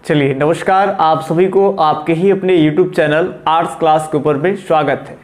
चलिए नमस्कार, आप सभी को आपके ही अपने YouTube चैनल आर्ट्स क्लास के ऊपर में स्वागत है।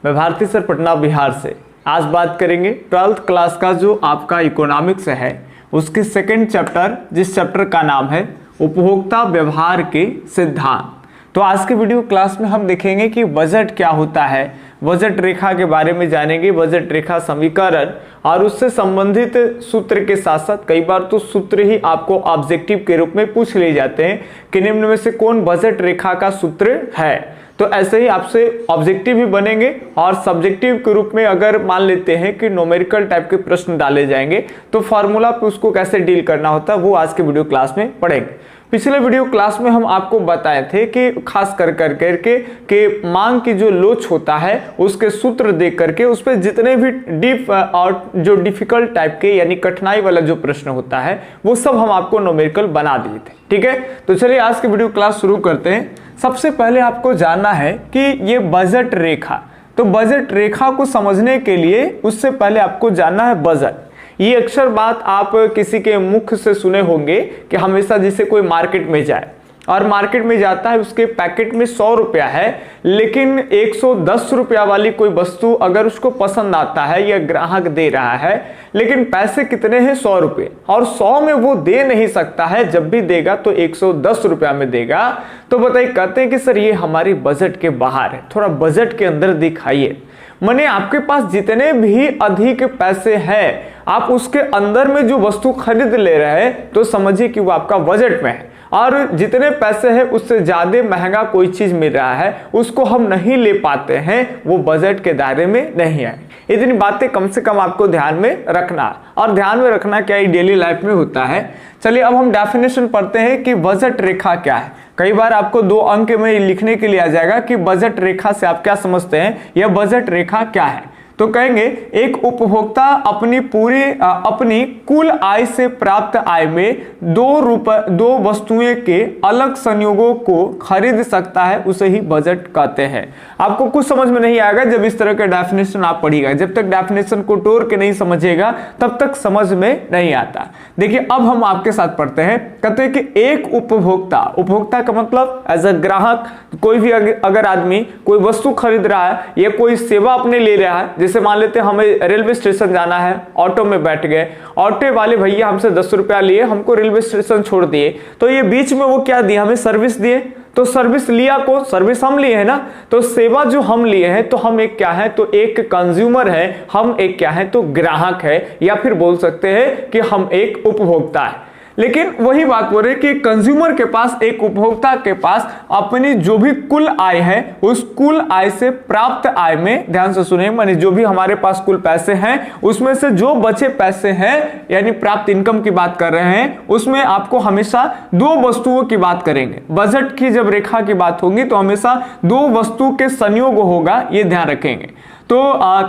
मैं भारती सर पटना बिहार से। आज बात करेंगे 12th क्लास का जो आपका इकोनॉमिक्स है उसके सेकंड चैप्टर, जिस चैप्टर का नाम है उपभोक्ता व्यवहार के सिद्धांत। तो आज के वीडियो क्लास में हम देखेंगे कि बजट क्या होता है, बजट रेखा के बारे में जानेंगे, बजट रेखा समीकरण और उससे संबंधित सूत्र के साथ साथ कई बार तो सूत्र ही आपको ऑब्जेक्टिव के रूप में पूछ लिए जाते हैं कि निम्न में से कौन बजट रेखा का सूत्र है। तो ऐसे ही आपसे ऑब्जेक्टिव भी बनेंगे और सब्जेक्टिव के रूप में अगर मान लेते हैं कि न्यूमेरिकल टाइप के प्रश्न डाले जाएंगे तो फार्मूला पे उसको कैसे डील करना होता है वो आज के वीडियो क्लास में पढ़ेंगे। पिछले वीडियो क्लास में हम आपको बताए थे कि खास कर करके कि मांग की जो लोच होता है उसके सूत्र देख करके उस पर जितने भी डीप और जो डिफिकल्ट टाइप के यानी कठिनाई वाला जो प्रश्न होता है वो सब हम आपको न्यूमेरिकल बना दिए थे। ठीक है, तो चलिए आज की वीडियो क्लास शुरू करते हैं। सबसे पहले आपको जानना है कि ये बजट रेखा, तो बजट रेखा को समझने के लिए उससे पहले आपको जानना है बजट। ये अक्सर बात आप किसी के मुख से सुने होंगे कि हमेशा जैसे कोई मार्केट में जाए और मार्केट में जाता है, उसके पैकेट में 100 रुपया है लेकिन 110 रुपया वाली कोई वस्तु अगर उसको पसंद आता है या ग्राहक दे रहा है लेकिन पैसे कितने हैं 100 रुपये और 100 में वो दे नहीं सकता है, जब भी देगा तो 110 रुपया में देगा। तो बताइए, कहते हैं कि सर ये हमारी बजट के बाहर है, थोड़ा बजट के अंदर दिखाइए। माने आपके पास जितने भी अधिक पैसे हैं आप उसके अंदर में जो वस्तु खरीद ले रहे हैं तो समझिए कि वो आपका बजट में है, और जितने पैसे हैं उससे ज्यादा महंगा कोई चीज मिल रहा है उसको हम नहीं ले पाते हैं, वो बजट के दायरे में नहीं है। इतनी बातें कम से कम आपको ध्यान में रखना, और ध्यान में रखना क्या डेली लाइफ में होता है। चलिए अब हम डेफिनेशन पढ़ते हैं कि बजट रेखा क्या है। कई बार आपको 2 अंक में लिखने के लिए आ जाएगा कि बजट रेखा से आप क्या समझते हैं या बजट रेखा क्या है। तो कहेंगे एक उपभोक्ता अपनी कुल आय से प्राप्त आय में 2 वस्तुएं के अलग संयोगों को खरीद सकता है, उसे ही बजट कहते हैं। आपको कुछ समझ में नहीं आएगा जब इस तरह का डेफिनेशन आप पढ़िएगा, जब तक डेफिनेशन को तोड़ के नहीं समझिएगा तब तक समझ में नहीं आता। देखिए अब हम आपके साथ पढ़ते हैं। कहते हैं कि एक उपभोक्ता का मतलब एज अ ग्राहक, कोई भी अगर आदमी कोई वस्तु खरीद रहा है या कोई सेवा अपने ले रहा है, जैसे मान लेते हैं हमें रेलवे स्टेशन जाना है, ऑटो में बैठ गए, ऑटो वाले भैया हमसे 10 रुपया लिए, हमको रेलवे स्टेशन छोड़ दिए, तो ये बीच में वो क्या दिए, हमें सर्विस दिए। तो सर्विस लिया को, सर्विस हम लिए हैं ना, तो सेवा जो हम लिए हैं तो हम एक क्या है, तो एक कंज्यूमर है, हम एक क्या है तो ग्राहक है, या फिर बोल सकते हैं कि हम एक उपभोक्ता है। लेकिन वही बात बोल रहे कि कंज्यूमर के पास, एक उपभोक्ता के पास अपनी जो भी कुल आय है उस कुल आय से प्राप्त आय में, ध्यान से सुनिए, माने जो भी हमारे पास कुल पैसे हैं उसमें से जो बचे पैसे हैं यानी प्राप्त इनकम की बात कर रहे हैं, उसमें आपको हमेशा 2 वस्तुओं की बात करेंगे। बजट की जब रेखा की बात होगी तो हमेशा 2 वस्तु के संयोग होगा, ये ध्यान रखेंगे। तो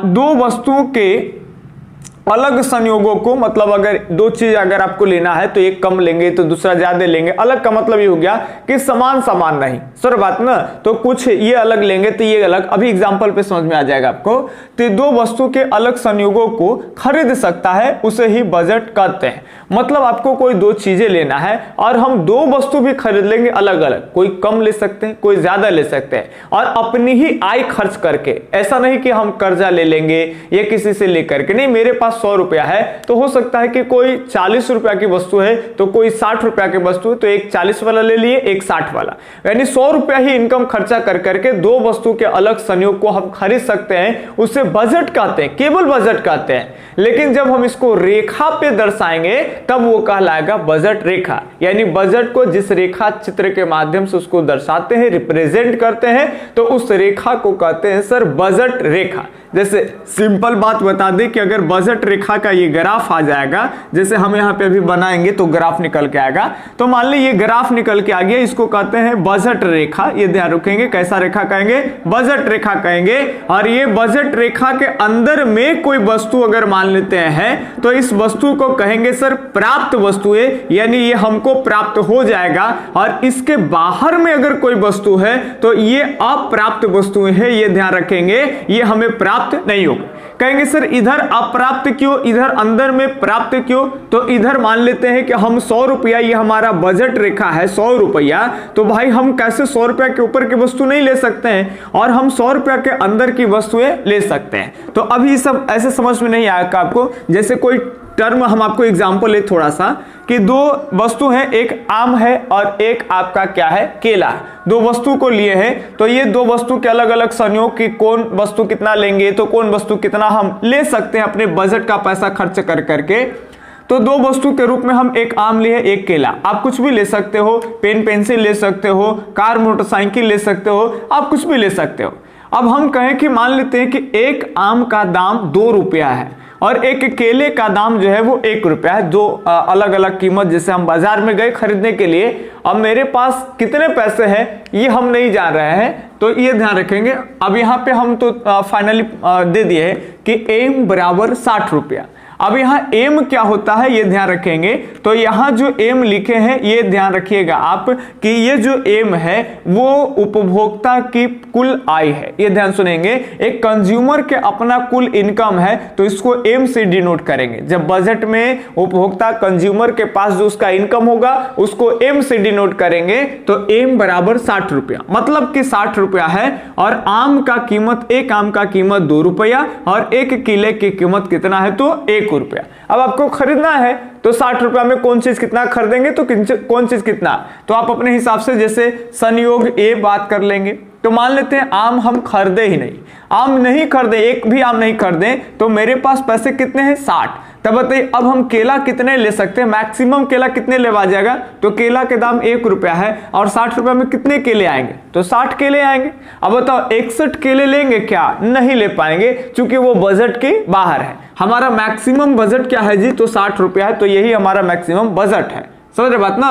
2 वस्तुओं के अलग संयोगों को, मतलब अगर 2 चीज अगर आपको लेना है तो एक कम लेंगे तो दूसरा ज्यादा लेंगे। अलग का मतलब ये हो गया कि समान नहीं, सर बात ना, तो कुछ ये अलग लेंगे तो ये अलग। अभी एग्जांपल पे समझ में आ जाएगा आपको। तो 2 वस्तु के अलग संयोगों को खरीद सकता है, उसे ही बजट कहते हैं। मतलब आपको कोई 2 चीजें लेना है और हम 2 वस्तु भी खरीद लेंगे अलग अलग, कोई कम ले सकते हैं, कोई ज्यादा ले सकते हैं, और अपनी ही आय खर्च करके। ऐसा नहीं कि हम कर्जा ले लेंगे या किसी से लेकर के, नहीं, मेरे पास 100 रुपया है तो हो सकता है कि कोई 40 रुपया की वस्तु है तो कोई 60 रुपया की वस्तु है, तो एक 40 वाला ले लिए, एक 60 वाला, यानी 100 रुपया ही इनकम खर्चा कर करके 2 वस्तु के अलग संयोग को हम खरीद सकते हैं, उसे बजट कहते हैं, केवल बजट कहते हैं। लेकिन जब हम इसको रेखा पे दर्शाएंगे तब वो कहलाएगा बजट रेखा, यानी बजट को जिस रेखा चित्र के माध्यम से उसको दर्शाते हैं, रिप्रेजेंट करते हैं, तो उस रेखा को कहते हैं सर बजट रेखा। जैसे सिंपल बात बता दें कि अगर बजट रेखा का ये ग्राफ आ जाएगा, जैसे हम यहाँ पे अभी बनाएंगे तो ग्राफ निकल के आएगा, तो मान ली ये ग्राफ निकल के आ गया, इसको कहते हैं बजट रेखा। ये ध्यान रखेंगे, कैसा रेखा कहेंगे, बजट रेखा कहेंगे। और ये बजट रेखा के अंदर में कोई वस्तु अगर मान लेते हैं तो इस वस्तु को कहेंगे सर प्राप्त वस्तुएं, यानी ये हमको प्राप्त हो जाएगा। और इसके बाहर में अगर कोई वस्तु है तो ये अप्राप्त वस्तुएं है, ये ध्यान रखेंगे, ये हमें प्राप्त प्राप्त नहीं होगा। कहेंगे सर इधर अप्राप्त क्यों, इधर अंदर में प्राप्त क्यों? तो इधर मान लेते हैं कि हम 100 रुपया, ये हमारा बजट रेखा है 100 रुपया, तो भाई हम कैसे 100 रुपया के ऊपर की वस्तु नहीं ले सकते हैं और हम 100 रुपया के अंदर की वस्तुएं ले सकते हैं। तो अभी सब ऐसे समझ में नहीं आएगा आपको, जैसे कोई टर्म हम आपको एग्जांपल ले थोड़ा सा कि दो वस्तु है, एक आम है और एक आपका क्या है, केला। दो वस्तु को लिए हैं, तो ये दो वस्तु के अलग अलग संयोग की कौन वस्तु कितना लेंगे तो कौन वस्तु कितना हम ले सकते हैं अपने बजट का पैसा खर्च कर करके। तो दो वस्तु के रूप में हम एक आम लिए एक केला, आप कुछ भी ले सकते हो, पेन पेंसिल ले सकते हो, कार मोटरसाइकिल ले सकते हो, आप कुछ भी ले सकते हो। अब हम कहें कि मान लेते हैं कि एक आम का दाम 2 रुपया है और एक केले का दाम जो है वो 1 रुपया है, दो अलग अलग कीमत। जैसे हम बाजार में गए खरीदने के लिए, अब मेरे पास कितने पैसे हैं ये हम नहीं जान रहे हैं, तो ये ध्यान रखेंगे। अब यहाँ पे हम तो फाइनली दे दिए है कि एम बराबर 60 रुपया। अब यहाँ एम क्या होता है ये ध्यान रखेंगे, तो यहाँ जो एम लिखे हैं ये ध्यान रखिएगा आप कि ये जो एम है वो उपभोक्ता की कुल आय है। ये ध्यान सुनेंगे, एक कंज्यूमर के अपना कुल इनकम है तो इसको एम से डिनोट करेंगे। जब बजट में उपभोक्ता कंज्यूमर के पास जो उसका इनकम होगा उसको एम से डिनोट करेंगे, तो एम बराबर 60 रुपया, मतलब कि 60 रुपया है और आम का कीमत, एक आम का कीमत 2 रुपया और एक केले की कीमत कितना है तो 1 रुपया। अब आपको खरीदना है तो 60 रुपया में कौन चीज कितना खरीदेंगे तो कौन चीज कितना, तो आप अपने हिसाब से जैसे संयोग ए बात कर लेंगे। तो मान लेते हैं आम हम खरीदे ही नहीं, आम नहीं खरीदे, एक भी आम नहीं खरीदे, तो मेरे पास पैसे कितने हैं 60। तब बताइए अब हम केला कितने ले सकते हैं, मैक्सिमम केला कितने लेवा जाएगा, तो केला के दाम 1 रुपया है और 60 रुपया में कितने केले आएंगे तो 60 केले आएंगे। अब बताओ 61 केले लेंगे क्या, नहीं ले पाएंगे क्योंकि वो बजट के बाहर है। हमारा मैक्सिमम बजट क्या है जी, तो 60 रुपया है, तो यही हमारा मैक्सिमम बजट है। समझ रहे बात ना।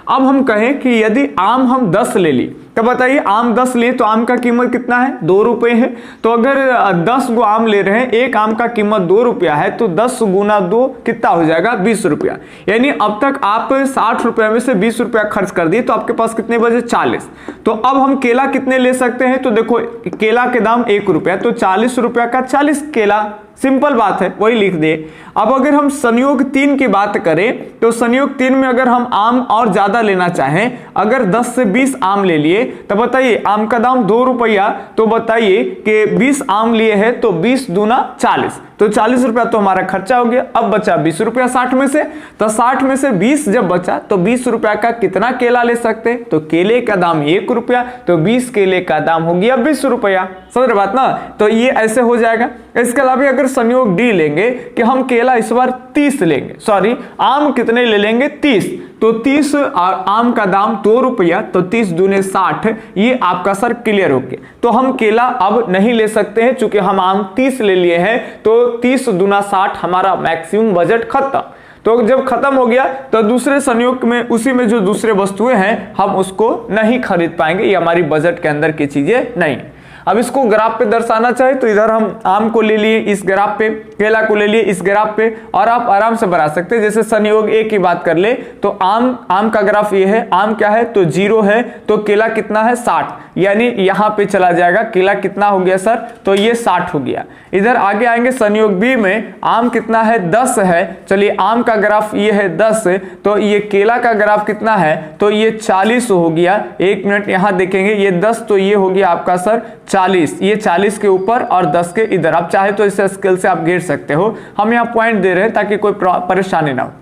अब हम कहें कि यदि आम हम 10 ले लिए, तो बताइए आम 10 लिए तो आम का कीमत कितना है 2 रुपए है। तो अगर 10 गो आम ले रहे हैं, एक आम का कीमत 2 रुपया है, तो 10 गुना 2 कितना हो जाएगा 20 रुपया। यानी अब तक आप 60 रुपया में से 20 रुपया खर्च कर दिए, तो आपके पास कितने बचे 40। तो अब हम केला कितने ले सकते हैं, तो देखो केला के दाम 1 रुपया, तो 40 रुपया का 40 केला, सिंपल बात है, वही लिख दे। अब अगर हम संयोग 3 की बात करें, तो संयोग 3 में अगर हम आम और ज्यादा लेना चाहें, अगर 10 से 20 आम ले लिए, तो बताइए आम का दाम 2 रुपया, तो बताइए कि 20 आम लिए हैं तो 20 दूना 40, तो 40 रुपया तो हमारा खर्चा हो गया। अब बचा 20 रुपया 60 में से, तो 60 में से 20 जब बचा तो 20 रुपया का कितना केला ले सकते, तो केले का दाम 1 रुपया, तो 20 केले का दाम हो गया 20 रुपया। समझ रहे बात ना, तो ये ऐसे हो जाएगा। इसके अलावा अगर संयोग डी लेंगे कि हम केला इस बार 30 लेंगे, सॉरी आम कितने ले लेंगे 30, तो 30 आम का दाम 2 रुपया, तो 30 दूने 60, ये आपका सर क्लियर हो गया। तो हम केला अब नहीं ले सकते हैं चूंकि हम आम 30 ले लिए हैं, तो 30 दूना 60 हमारा मैक्सिमम बजट खत्म। तो जब खत्म हो गया तो दूसरे संयोग में उसी में जो दूसरे वस्तुएं हैं हम उसको नहीं खरीद पाएंगे, ये हमारी बजट के अंदर की चीजें नहीं। अब इसको ग्राफ पे दर्शाना चाहे तो इधर हम आम को ले लिए इस ग्राफ पे, केला को ले लिए इस ग्राफ पे, और आप आराम से बना सकते हैं। जैसे संयोग ए की बात कर ले तो आम का ग्राफ ये है, आम क्या है तो 0 है, तो केला कितना है 60, यानी यहां पे चला जाएगा, केला कितना हो गया सर, तो ये 60 हो गया। इधर आगे आएंगे संयोग बी में, आम कितना है 10 है, चलिए आम का ग्राफ ये है 10, तो ये केला का ग्राफ कितना है तो ये 40 हो गया। 1 मिनट यहां देखेंगे, ये 10 तो ये हो गया आपका सर 40, ये 40 के ऊपर और 10 के इधर, आप चाहे तो इस स्केल से आप घेर सकते हो, हम यहाँ पॉइंट दे रहे हैं ताकि कोई परेशानी ना हो।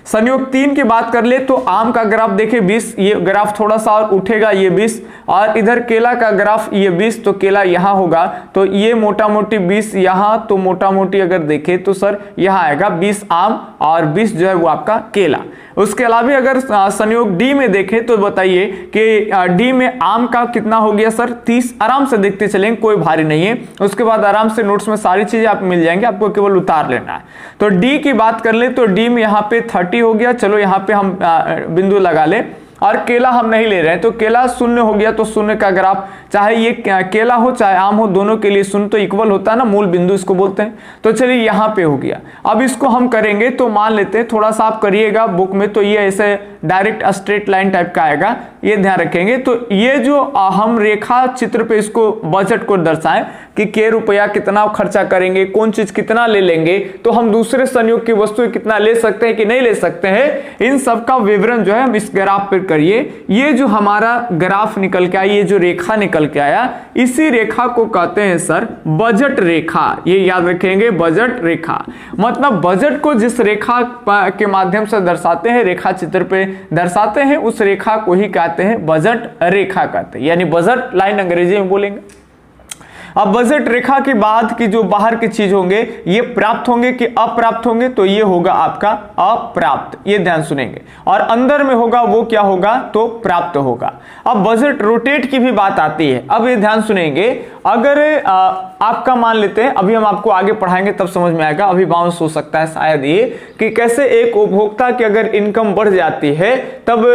संयोग 3 की बात कर ले तो आम का ग्राफ देखे 20, ये ग्राफ थोड़ा सा और उठेगा ये 20, और इधर केला का ग्राफ ये 20, तो केला यहाँ होगा, तो ये मोटा मोटी 20 यहाँ, तो मोटा मोटी अगर देखे तो सर यहाँ आएगा 20 आम और 20 जो है वो आपका केला। उसके अलावा अगर संयोग डी में देखें तो बताइए कि डी में आम का कितना हो गया सर 30, आराम से देखते चलेंगे, कोई भारी नहीं है। उसके बाद आराम से नोट्स में सारी चीजें आप मिल जाएंगे, आपको केवल उतार लेना है। तो डी की बात कर ले तो डी में यहाँ पे 30 हो गया, चलो यहाँ पे हम बिंदु लगा ले, और केला हम नहीं ले रहे हैं तो केला 0 हो गया, तो 0 का ग्राफ, चाहे ये केला हो चाहे आम हो, दोनों के लिए 0 तो इक्वल होता है ना, मूल बिंदु इसको बोलते हैं। तो चलिए यहाँ पे हो गया। अब इसको हम करेंगे तो मान लेते हैं, थोड़ा सा आप करिएगा बुक में, तो ये ऐसे डायरेक्ट स्ट्रेट लाइन टाइप का आएगा, ये ध्यान रखेंगे। तो ये जो हम रेखा चित्र पे इसको बजट को दर्शाएं, कि के रुपया कितना खर्चा करेंगे, कौन चीज कितना ले लेंगे, तो हम दूसरे संयोग की वस्तु कितना ले सकते हैं कि नहीं ले सकते हैं, इन सब का विवरण जो है हम इस ग्राफ पर करिए। ये जो हमारा ग्राफ निकल के आया, ये जो रेखा निकल के आया, इसी रेखा को कहते हैं सर बजट रेखा। ये याद रखेंगे, बजट रेखा मतलब बजट को जिस रेखा के माध्यम से दर्शाते हैं, रेखा चित्र पे दर्शाते हैं, उस रेखा को ही कहते हैं बजट रेखा कहते हैं, यानी बजट लाइन अंग्रेजी में बोलेंगे। अब बजट रेखा के बाद की जो बाहर की चीज होंगे, ये प्राप्त होंगे कि अप्राप्त होंगे, तो ये होगा आपका अप्राप्त, ये ध्यान सुनेंगे। और अंदर में होगा वो क्या होगा, तो प्राप्त होगा। अब बजट रोटेट की भी बात आती है, अब ये ध्यान सुनेंगे। अगर आपका मान लेते हैं, अभी हम आपको आगे पढ़ाएंगे तब समझ में आएगा, अभी बाउंस हो सकता है शायद ये, कि कैसे एक उपभोक्ता की अगर इनकम बढ़ जाती है तब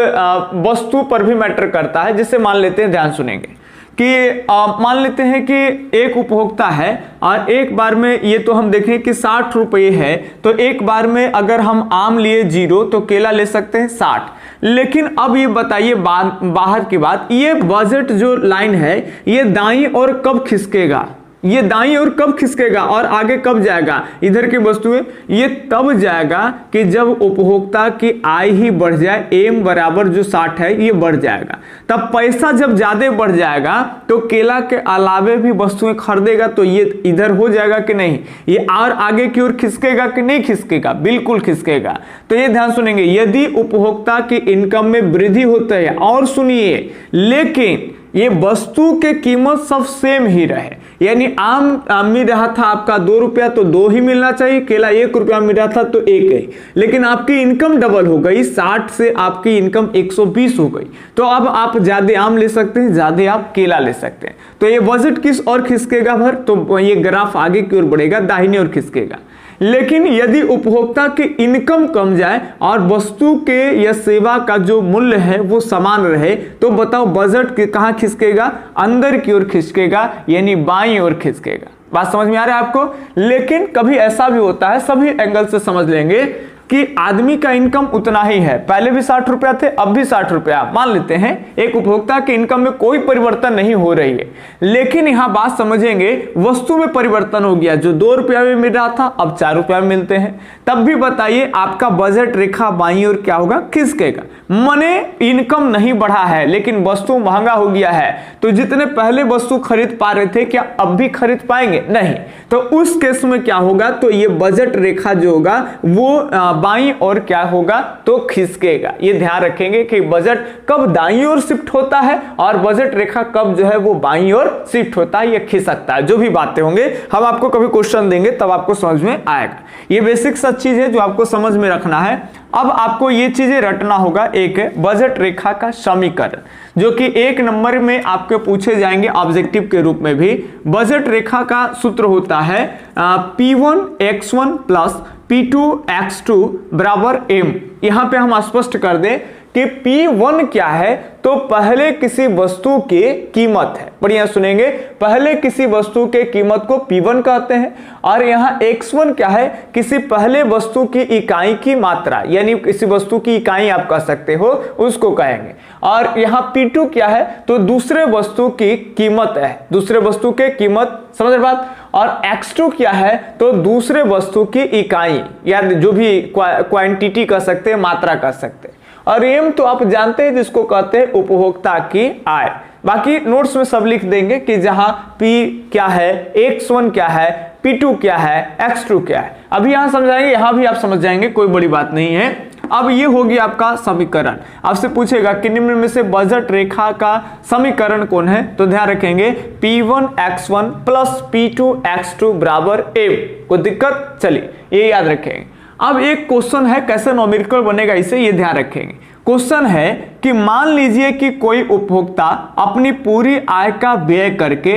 वस्तु पर भी मैटर करता है। जिससे मान लेते हैं, ध्यान सुनेंगे कि मान लेते हैं कि एक उपभोक्ता है और एक बार में, ये तो हम देखें कि 60 रुपये है, तो एक बार में अगर हम आम लिए 0 तो केला ले सकते हैं 60। लेकिन अब ये बताइए बाहर की बात, ये बजट जो लाइन है ये दाईं ओर कब खिसकेगा, ये दाईं ओर कब खिसकेगा और आगे कब जाएगा, इधर की वस्तुएं, ये तब जाएगा कि जब उपभोक्ता की आय ही बढ़ जाए, एम बराबर जो 60 है ये बढ़ जाएगा। तब पैसा जब ज्यादा बढ़ जाएगा तो केला के अलावे भी वस्तुएं खरीदेगा, तो ये इधर हो जाएगा कि नहीं, ये और आगे की ओर खिसकेगा कि नहीं खिसकेगा, बिल्कुल खिसकेगा। तो ये ध्यान सुनेंगे, यदि उपभोक्ता की इनकम में वृद्धि होता है, और सुनिए, लेकिन ये वस्तु के कीमत सब सेम ही रहे, यानी आम मिल रहा था आपका 2 रुपया तो 2 ही मिलना चाहिए, केला 1 रुपया मिल रहा था तो 1 है, लेकिन आपकी इनकम डबल हो गई, 60 से आपकी इनकम 120 हो गई, तो अब आप ज्यादा आम ले सकते हैं, ज्यादा आप केला ले सकते हैं। तो ये बजट किस ओर खिसकेगा भर, तो ये ग्राफ आगे की ओर बढ़ेगा, दाहिने ओर खिसकेगा। लेकिन यदि उपभोक्ता की इनकम कम जाए और वस्तु के या सेवा का जो मूल्य है वो समान रहे, तो बताओ बजट कहां खिसकेगा, अंदर की ओर खिसकेगा, यानी बाईं ओर खिसकेगा। बात समझ में आ रहा है आपको। लेकिन कभी ऐसा भी होता है, सभी एंगल से समझ लेंगे, कि आदमी का इनकम उतना ही है, पहले भी 60 रुपया थे, अब भी 60 रुपया, मान लेते हैं एक उपभोक्ता की इनकम में कोई परिवर्तन नहीं हो रही है, लेकिन यहां बात समझेंगे, वस्तु में परिवर्तन हो गया, जो 2 रुपया में मिल रहा था अब 4 रुपया में मिलते हैं, तब भी बताइए आपका बजट रेखा बाईं ओर क्या होगा, खिसकेगा। मने इनकम नहीं बढ़ा है लेकिन वस्तु महंगा हो गया है, तो जितने पहले वस्तु खरीद पा रहे थे क्या अब भी खरीद पाएंगे, नहीं, तो उस केस में क्या होगा, तो ये बजट रेखा जो होगा वो बाईं ओर क्या होगा, तो खिसकेगा। ये ध्यान रखेंगे कि बजट कब दाईं ओर शिफ्ट होता है और बजट रेखा कब जो है वो बाईं ओर शिफ्ट होता है, ये खिसकता है। जो भी बातें होंगे हम आपको कभी क्वेश्चन देंगे तब आपको समझ में आएगा। ये बेसिक सब चीज है जो आपको समझ में रखना है। अब आपको ये चीजें रटना होगा, एक बजट रेखा का समीकरण, जो कि 1 नंबर में आपके पूछे जाएंगे ऑब्जेक्टिव के रूप में भी। बजट रेखा का सूत्र होता है P1x1 प्लस P2x2 बराबर m। यहां पे हम स्पष्ट कर दें कि P1 क्या है, तो पहले किसी वस्तु की कीमत है, बढ़िया सुनेंगे, पहले किसी वस्तु के कीमत को P1 कहते हैं, और यहाँ x1 क्या है, किसी पहले वस्तु की इकाई की मात्रा, यानी किसी वस्तु की इकाई आप कह सकते हो, उसको कहेंगे। और यहाँ P2 क्या है, तो दूसरे वस्तु की कीमत है, दूसरे वस्तु के कीमत, समझ रहे बात। और x2 क्या है, तो दूसरे वस्तु की इकाई या जो भी क्वांटिटी कह सकते हैं, मात्रा कह सकते हैं। और m तो आप जानते हैं जिसको कहते हैं उपभोक्ता की आय। बाकी नोट्स में सब लिख देंगे कि जहां P क्या है, x1 क्या है, P2 क्या है, x2 क्या है। अभी यहां समझाएंगे, यहां भी आप समझ जाएंगे, कोई बड़ी बात नहीं है। अब ये होगी आपका समीकरण। आपसे पूछेगा कि निम्न में से बजट रेखा का समीकरण कौन है, तो ध्यान रखेंगे P1x1 प्लस P2x2 बराबर m। कोई दिक्कत, चलिए ये याद रखेंगे। अब एक क्वेश्चन है, कैसे न्यूमेरिकल बनेगा इसे ये ध्यान रखेंगे। क्वेश्चन है कि मान लीजिए कि कोई उपभोक्ता अपनी पूरी आय का व्यय करके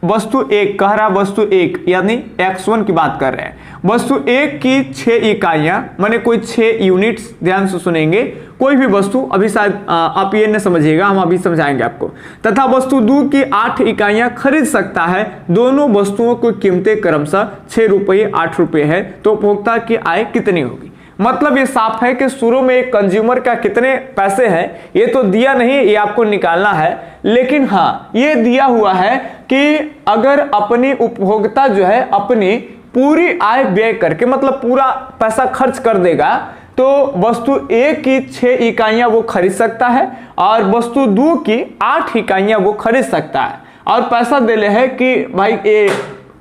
वस्तु एक कह रहा, वस्तु एक यानी x1 की बात कर रहे हैं, वस्तु एक की 6 इकाइयां, माने कोई 6 यूनिट्स, ध्यान से सुनेंगे, कोई भी वस्तु, अभी शायद आप ये न समझिएगा, हम अभी समझाएंगे आपको, तथा वस्तु 2 की 8 इकाइयां खरीद सकता है। दोनों वस्तुओं की कीमतें क्रमशः 6 रुपये 8 रुपये है, तो उपभोक्ता की आय कितनी होगी। मतलब ये साफ है कि शुरू में एक कंज्यूमर का कितने पैसे हैं ये तो दिया नहीं, ये आपको निकालना है। लेकिन हाँ, ये दिया हुआ है कि अगर अपनी उपभोक्ता जो है अपनी पूरी आय व्यय करके, मतलब पूरा पैसा खर्च कर देगा, तो वस्तु ए की 6 इकाइयां वो खरीद सकता है और वस्तु 2 की 8 इकाइयां वो खरीद सकता है। और पैसा दे ले है कि भाई ये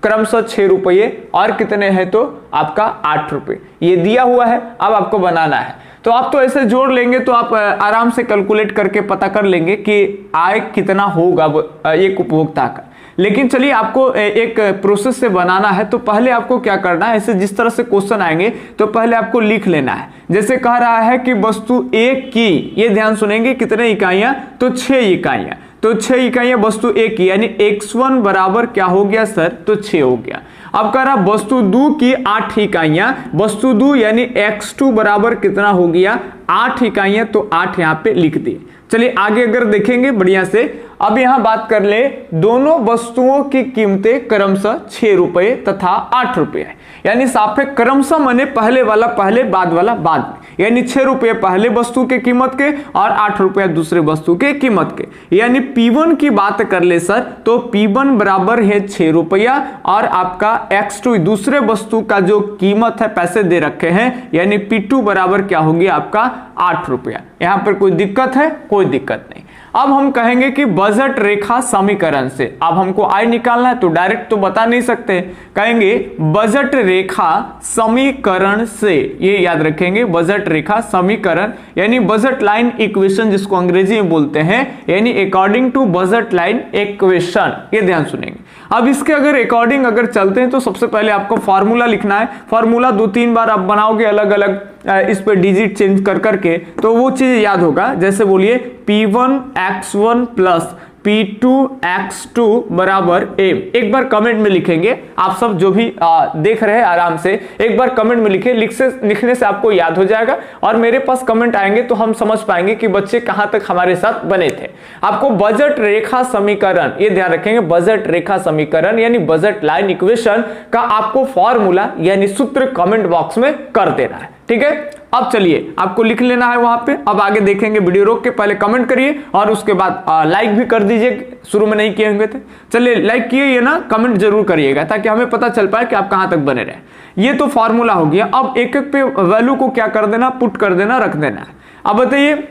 क्रमशः 6 रुपये और कितने हैं तो आपका 8 रुपये, ये दिया हुआ है। अब आपको बनाना है, तो आप तो ऐसे जोड़ लेंगे तो आप आराम से कैलकुलेट करके पता कर लेंगे कि आय कितना होगा एक उपभोक्ता का। लेकिन चलिए आपको एक प्रोसेस से बनाना है, तो पहले आपको क्या करना है, ऐसे जिस तरह से क्वेश्चन आएंगे तो पहले आपको लिख लेना है। जैसे कह रहा है कि वस्तु ए की, ये ध्यान सुनेंगे, कितने इकाइयां, तो 6 इकाइयां, तो 6 इकाइयां वस्तु ए की, यानी x1 बराबर क्या हो गया सर, तो 6 हो गया। अब कह रहा वस्तु 2 की 8 इकाइयां, वस्तु 2 यानी x2 बराबर कितना हो गया, 8 इकाइयां, तो 8 यहां पे लिख दिए। चलिए आगे अगर देखेंगे बढ़िया से, अब यहां बात कर ले, दोनों वस्तुओं की कीमतें क्रमशः 6 रुपए तथा 8 रुपए है, यानी साफ है क्रमशः माने पहले वाला पहले बाद वाला बाद में, यानी 6 रुपये पहले वस्तु के कीमत के और 8 रुपया दूसरे वस्तु के कीमत के। यानी P1 की बात कर ले सर, तो P1 बराबर है 6 रुपया और आपका X2 दूसरे वस्तु का जो कीमत है पैसे दे रखे हैं, यानी P2 बराबर क्या होगी आपका 8 रुपया। यहां पर कोई दिक्कत है, कोई दिक्कत नहीं। अब हम कहेंगे कि बजट रेखा समीकरण से, अब हमको आय निकालना है तो डायरेक्ट तो बता नहीं सकते, कहेंगे बजट रेखा समीकरण से, ये याद रखेंगे, बजट रेखा समीकरण यानी बजट लाइन इक्वेशन जिसको अंग्रेजी में बोलते हैं, यानी according to budget line equation, ये ध्यान सुनेंगे। अब इसके अगर अकॉर्डिंग अगर चलते हैं तो सबसे पहले आपको फॉर्मूला लिखना है। फॉर्मूला 2-3 बार आप बनाओगे अलग अलग इस पे डिजिट चेंज कर करके, तो वो चीज याद होगा। जैसे बोलिए P1x1 प्लस P2x2 बराबर a। एक बार कमेंट में लिखेंगे, आप सब जो भी देख रहे हैं आराम से एक बार कमेंट में लिखे, लिखने से आपको याद हो जाएगा और मेरे पास कमेंट आएंगे तो हम समझ पाएंगे कि बच्चे कहां तक हमारे साथ बने थे। आपको बजट रेखा समीकरण, ये ध्यान रखेंगे, बजट रेखा समीकरण यानी बजट लाइन इक्वेशन का आपको फॉर्मूला यानी सूत्र कमेंट बॉक्स में कर देना है, ठीक है। अब चलिए आपको लिख लेना है वहां पे। अब आगे देखेंगे, वीडियो रोक के पहले कमेंट करिए और उसके बाद लाइक भी कर दीजिए, शुरू में नहीं किए होंगे थे। चलिए लाइक किए ये ना, कमेंट जरूर करिएगा ताकि हमें पता चल पाए कि आप कहां तक बने रहे। ये तो फॉर्मूला हो गया। अब एक एक पे वैल्यू को क्या कर देना, पुट कर देना, रख देना है। अब बताइए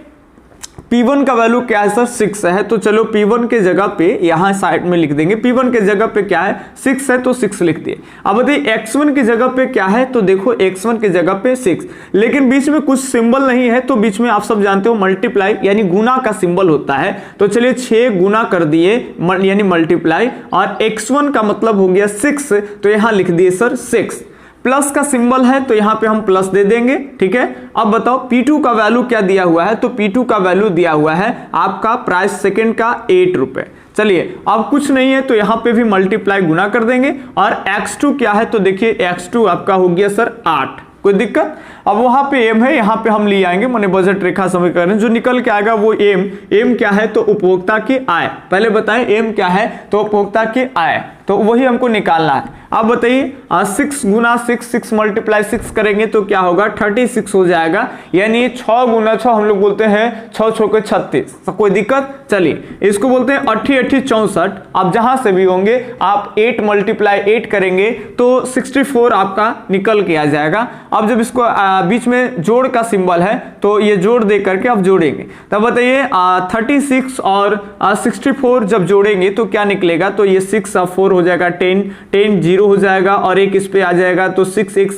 P1 का वैल्यू क्या है सर, 6 है, तो चलो P1 के जगह पे यहां साइड में लिख देंगे। P1 के जगह पे क्या है, 6 है, तो 6 लिख दिए। अब बताइए X1 की जगह पे क्या है, तो देखो X1 की जगह पे 6, लेकिन बीच में कुछ सिंबल नहीं है, तो बीच में आप सब जानते हो मल्टीप्लाई यानी गुना का सिंबल होता है। तो चलिए 6 गुना कर दिए यानी मल्टीप्लाई, और X1 का मतलब हो गया 6, तो यहां लिख दिए सर 6। प्लस का सिंबल है तो यहां पे हम प्लस दे देंगे, ठीक है। अब बताओ P2 का वैल्यू क्या दिया हुआ है, तो P2 का वैल्यू दिया हुआ है आपका प्राइस सेकंड का 8 रुपए। चलिए अब कुछ नहीं है तो यहां पे भी मल्टीप्लाई गुना कर देंगे, और X2 क्या है, तो देखिए X2 आपका हो गया सर 8, कोई दिक्कत। अब वहां पे एम है, यहां पे हम ले आएंगे माने बजट रेखा समीकरण, जो निकल के आएगा वो एम क्या है, तो उपभोक्ता की आय। पहले बताएं एम क्या है, तो उपभोक्ता की आय, तो वही हमको निकालना है। अब बताइए 6 गुना 6 मल्टीप्लाई 6 करेंगे तो क्या होगा, 36 हो जाएगा, यानी 6 गुना 6 हम लोग बोलते हैं 6 6 के 36, तो कोई दिक्कत। चलिए इसको बोलते हैं 8 8 64। अब जहां से भी होंगे आप 8 मल्टीप्लाई 8 करेंगे तो 64 आपका निकल के आ जाएगा। अब जब इसको बीच में जोड़ का सिंबल है तो ये जोड़ दे करके अब जोड़ेंगे, तब बताइए 36 और 64 जब जोड़ेंगे तो क्या निकलेगा, तो ये 6 और 4 हो जाएगा 10 0 हो जाएगा, और एक इस पे आ जाएगा तो 6 1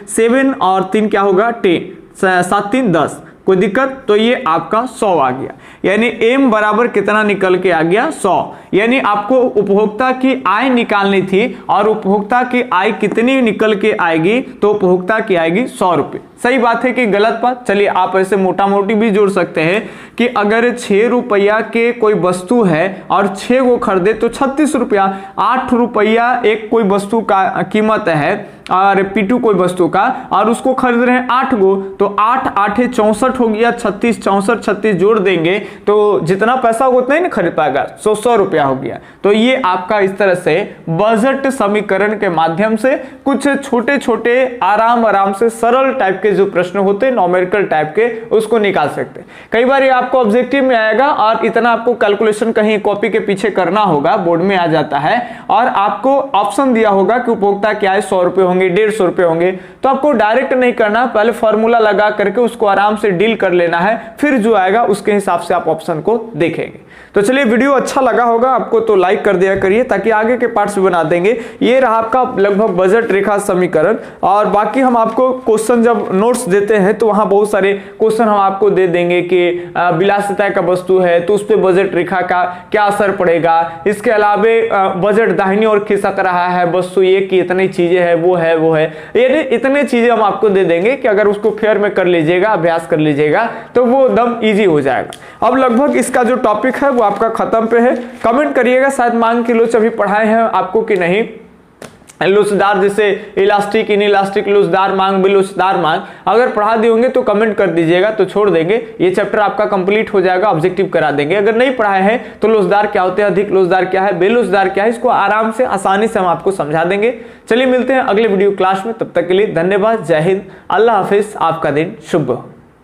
7 और 3 क्या होगा 10, 7 3 10, कोई दिक्कत। तो ये आपका 100 आ गया, यानी m बराबर कितना निकल के आ गया 100। यानी आपको उपभोक्ता की आय निकालनी थी, और उपभोक्ता की आय कितनी निकल के आएगी, तो उपभोक्ता की आएगी 100 रुपए। सही बात है कि गलत बात। चलिए आप ऐसे मोटा मोटी भी जोड़ सकते हैं कि अगर 6 रुपया के कोई वस्तु है और 6 को खरीदे तो 36 रुपया, 8 रुपया एक कोई वस्तु का कीमत है और P2 कोई वस्तु का, और उसको खरीद रहे हैं 8 गो, तो 8 8 64 हो गया, 36 64 36 जोड़ देंगे तो जितना पैसा होगा उतना ही ना खरीद पाएगा, 100 रुपया हो गया। तो ये आपका इस तरह से बजट समीकरण के माध्यम से कुछ छोटे छोटे आराम से सरल टाइप के के जो प्रश्न होते हैं न्यूमेरिकल टाइप के, उसको निकाल सकते हैं। कई बार ये आपको ऑब्जेक्टिव में आएगा और इतना आपको कैलकुलेशन कहीं कॉपी के पीछे करना होगा, बोर्ड में आ जाता है और आपको ऑप्शन दिया होगा कि उपभोक्ता क्या है, 100 रुपए होंगे, 150 रुपए होंगे, तो आपको डायरेक्ट नहीं करना, पहले फॉर्मूला लगा करके उसको आराम से डील कर लेना है, फिर जो आएगा उसके हिसाब से आप ऑप्शन को देखेंगे। तो चलिए, वीडियो अच्छा लगा होगा आपको तो लाइक कर दिया करिए, ताकि आगे के पार्ट्स भी बना देंगे। ये रहा आपका लगभग बजट रेखा समीकरण, और बाकी हम आपको क्वेश्चन जब नोट्स देते हैं तो वहां बहुत सारे क्वेश्चन हम आपको दे देंगे कि विलासिता का वस्तु है तो उस पर बजट रेखा का क्या असर पड़ेगा। इसके अलावे बजट दाहिनी ओर खिसक रहा है, वस्तु ये की इतनी चीजें है, वो है, ये इतने चीजें हम आपको दे देंगे कि अगर उसको फेयर में कर लीजिएगा, अभ्यास कर लीजिएगा तो वो दम इजी हो जाएगा। अब लगभग इसका जो टॉपिक है वो आपका खत्म पे है। कमेंट करिएगा शायद मांग की लोच अभी पढ़ाए हैं आपको कि नहीं। लोचदार जैसे इलास्टिक, इन इलास्टिक, लोचदार मांग, बेलोचदार मांग अगर पढ़ा दिए होंगे तो कमेंट कर दीजिएगा, तो छोड़ देंगे, ये चैप्टर आपका कंप्लीट हो जाएगा, ऑब्जेक्टिव करा देंगे। अगर नहीं पढ़ाए हैं तो लोचदार क्या होते हैं, अधिक लोचदार क्या है, बेलोचदार क्या है, इसको आराम से आसानी से हम आपको समझा देंगे। चलिए मिलते हैं अगले वीडियो क्लास में, तब तक के लिए धन्यवाद, जय हिंद, अल्लाह हाफिज, आपका दिन शुभ हो।